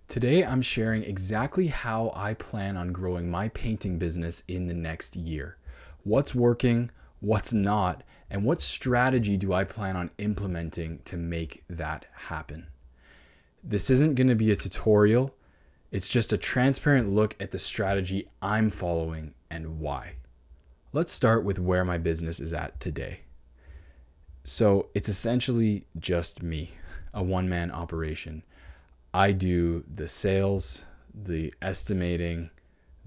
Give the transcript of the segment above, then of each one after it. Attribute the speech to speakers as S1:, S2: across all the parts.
S1: Today, I'm sharing exactly how I plan on growing my painting business in the next year. What's working, what's not, and what strategy do I plan on implementing to make that happen? This isn't going to be a tutorial, it's just a transparent look at the strategy I'm following and why. Let's start with where my business is at today. So, it's essentially just me, a one-man operation. I do the sales, the estimating,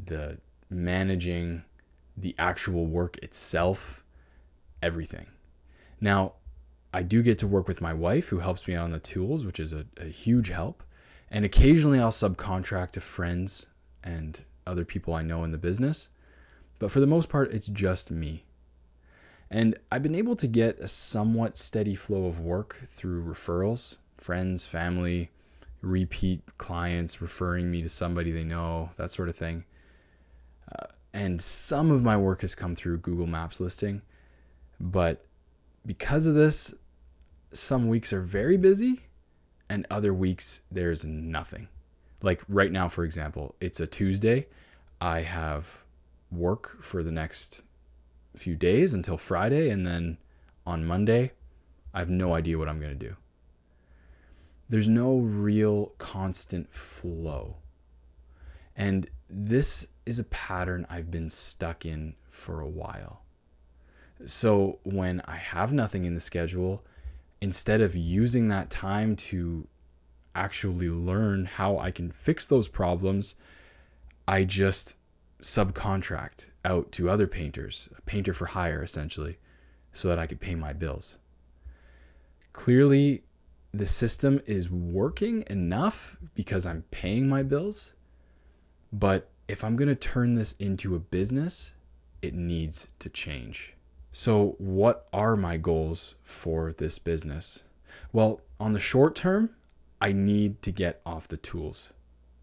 S1: the managing, the actual work itself, everything. Now, I do get to work with my wife who helps me out on the tools, which is a huge help. And occasionally I'll subcontract to friends and other people I know in the business. But for the most part, it's just me. And I've been able to get a somewhat steady flow of work through referrals, friends, family, repeat clients referring me to somebody they know, that sort of thing. And some of my work has come through Google Maps listing. But because of this, some weeks are very busy and other weeks there's nothing. Like right now, for example, it's a Tuesday. I have work for the next few days until Friday. And then on Monday, I have no idea what I'm going to do. There's no real constant flow. And this is a pattern I've been stuck in for a while. So when I have nothing in the schedule, instead of using that time to actually learn how I can fix those problems, I just subcontract out to other painters, a painter for hire essentially, so that I could pay my bills. Clearly, the system is working enough because I'm paying my bills, but if I'm going to turn this into a business, it needs to change. So what are my goals for this business? Well, on the short term, I need to get off the tools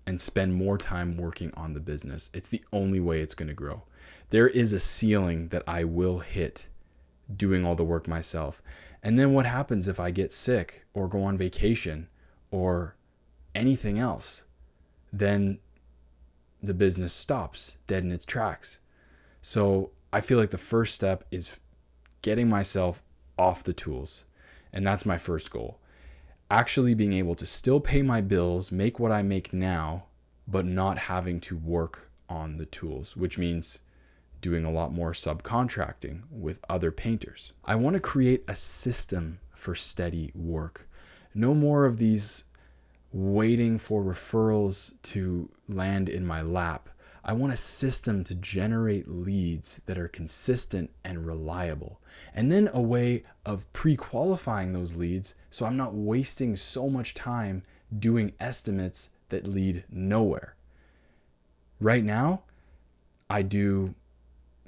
S1: and spend more time working on the business. It's the only way it's going to grow. There is a ceiling that I will hit doing all the work myself. And then what happens if I get sick or go on vacation or anything else? Then the business stops dead in its tracks. So I feel like the first step is getting myself off the tools. And that's my first goal. Actually being able to still pay my bills, make what I make now, but not having to work on the tools, which means doing a lot more subcontracting with other painters. I want to create a system for steady work. No more of these waiting for referrals to land in my lap. I want a system to generate leads that are consistent and reliable. And then a way of pre-qualifying those leads so I'm not wasting so much time doing estimates that lead nowhere. Right now, I do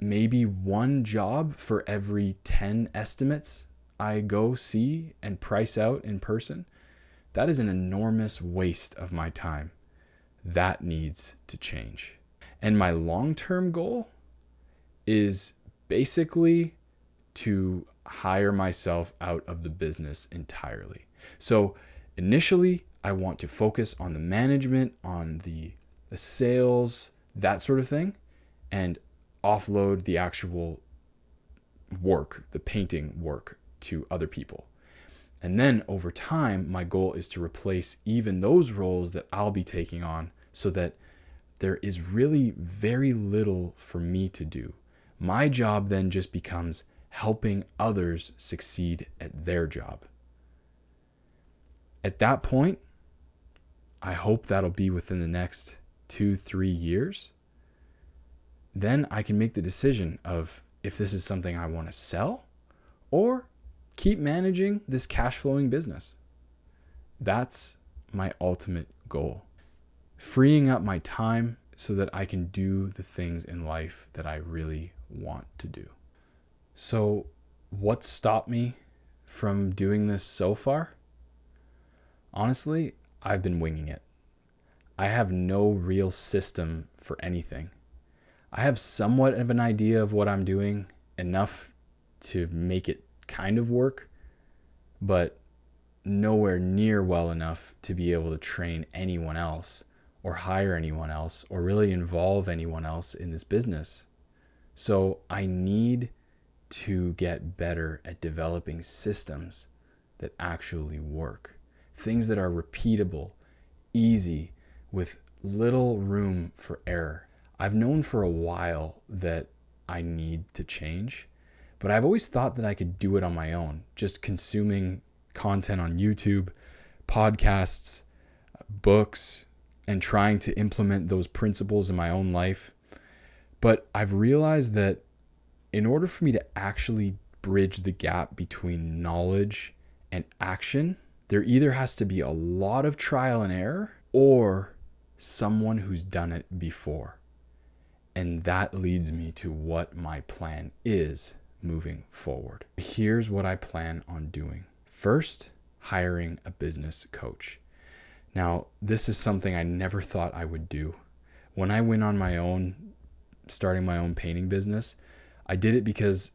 S1: maybe one job for every 10 estimates I go see and price out in person. That is an enormous waste of my time. That needs to change. And my long-term goal is basically to hire myself out of the business entirely. So initially, I want to focus on the management, on the sales, that sort of thing, and offload the actual work, the painting work, to other people. And then over time, my goal is to replace even those roles that I'll be taking on so that there is really very little for me to do. My job then just becomes helping others succeed at their job. At that point, I hope that'll be within the next 2-3 years. Then I can make the decision of if this is something I want to sell or keep managing this cash flowing business. That's my ultimate goal. Freeing up my time so that I can do the things in life that I really want to do. So, what stopped me from doing this so far? Honestly, I've been winging it. I have no real system for anything. I have somewhat of an idea of what I'm doing, enough to make it kind of work, but nowhere near well enough to be able to train anyone else or hire anyone else or really involve anyone else in this business. So I need to get better at developing systems that actually work, things that are repeatable, easy, with little room for error. I've known for a while that I need to change, but I've always thought that I could do it on my own, just consuming content on YouTube, podcasts, books, and trying to implement those principles in my own life. But I've realized that in order for me to actually bridge the gap between knowledge and action, there either has to be a lot of trial and error or someone who's done it before. And that leads me to what my plan is moving forward. Here's what I plan on doing. First, hiring a business coach. Now, this is something I never thought I would do. When I went on my own, starting my own painting business, I did it because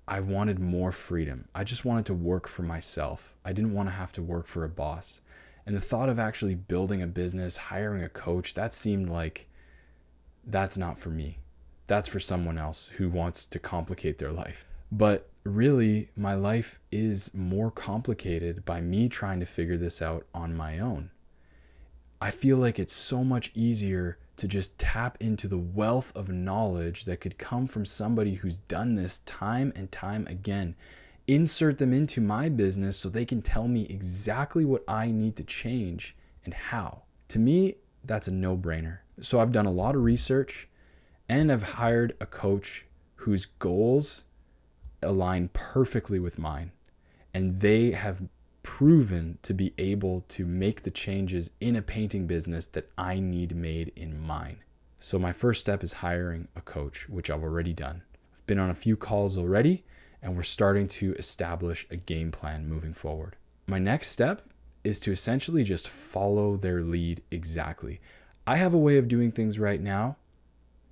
S1: I wanted more freedom. I just wanted to work for myself. I didn't want to have to work for a boss. And the thought of actually building a business, hiring a coach, that seemed like that's not for me. That's for someone else who wants to complicate their life. But really, my life is more complicated by me trying to figure this out on my own. I feel like it's so much easier to just tap into the wealth of knowledge that could come from somebody who's done this time and time again. Insert them into my business so they can tell me exactly what I need to change and how. To me, that's a no-brainer. So I've done a lot of research and I've hired a coach whose goals align perfectly with mine. And they have proven to be able to make the changes in a painting business that I need made in mine. So my first step is hiring a coach, which I've already done. I've been on a few calls already, and we're starting to establish a game plan moving forward. My next step is to essentially just follow their lead exactly. I have a way of doing things right now.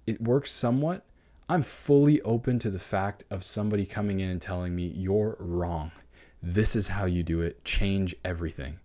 S1: It works somewhat. I'm fully open to the fact of somebody coming in and telling me, you're wrong. This is how you do it. Change everything.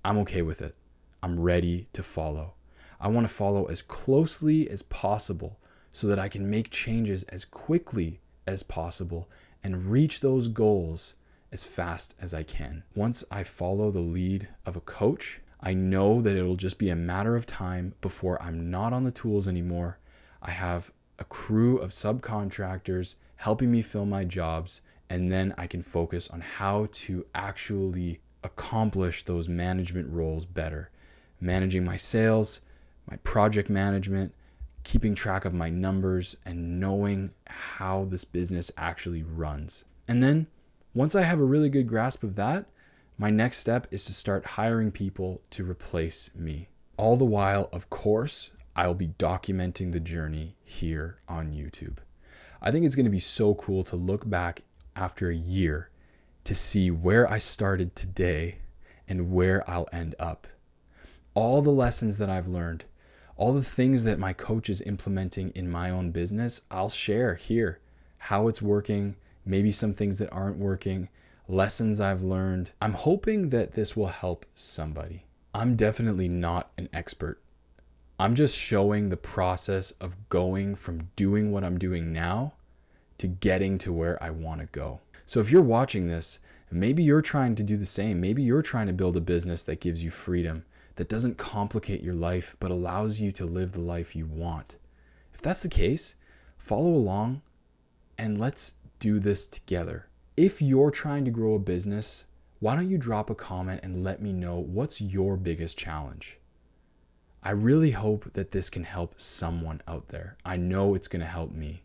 S1: I'm okay with it. I'm ready to follow. I want to follow as closely as possible so that I can make changes as quickly as possible and reach those goals as fast as I can. Once I follow the lead of a coach, I know that it'll just be a matter of time before I'm not on the tools anymore. I have a crew of subcontractors helping me fill my jobs, and then I can focus on how to actually accomplish those management roles better. Managing my sales, my project management, keeping track of my numbers, and knowing how this business actually runs. And then once I have a really good grasp of that, my next step is to start hiring people to replace me. All the while, of course, I'll be documenting the journey here on YouTube. I think it's going to be so cool to look back after a year to see where I started today and where I'll end up. All the lessons that I've learned, all the things that my coach is implementing in my own business, I'll share here. How it's working, maybe some things that aren't working, lessons I've learned. I'm hoping that this will help somebody. I'm definitely not an expert. I'm just showing the process of going from doing what I'm doing now to getting to where I want to go. So if you're watching this, maybe you're trying to do the same. Maybe you're trying to build a business that gives you freedom, that doesn't complicate your life, but allows you to live the life you want. If that's the case, follow along and let's do this together. If you're trying to grow a business, why don't you drop a comment and let me know what's your biggest challenge? I really hope that this can help someone out there. I know it's going to help me.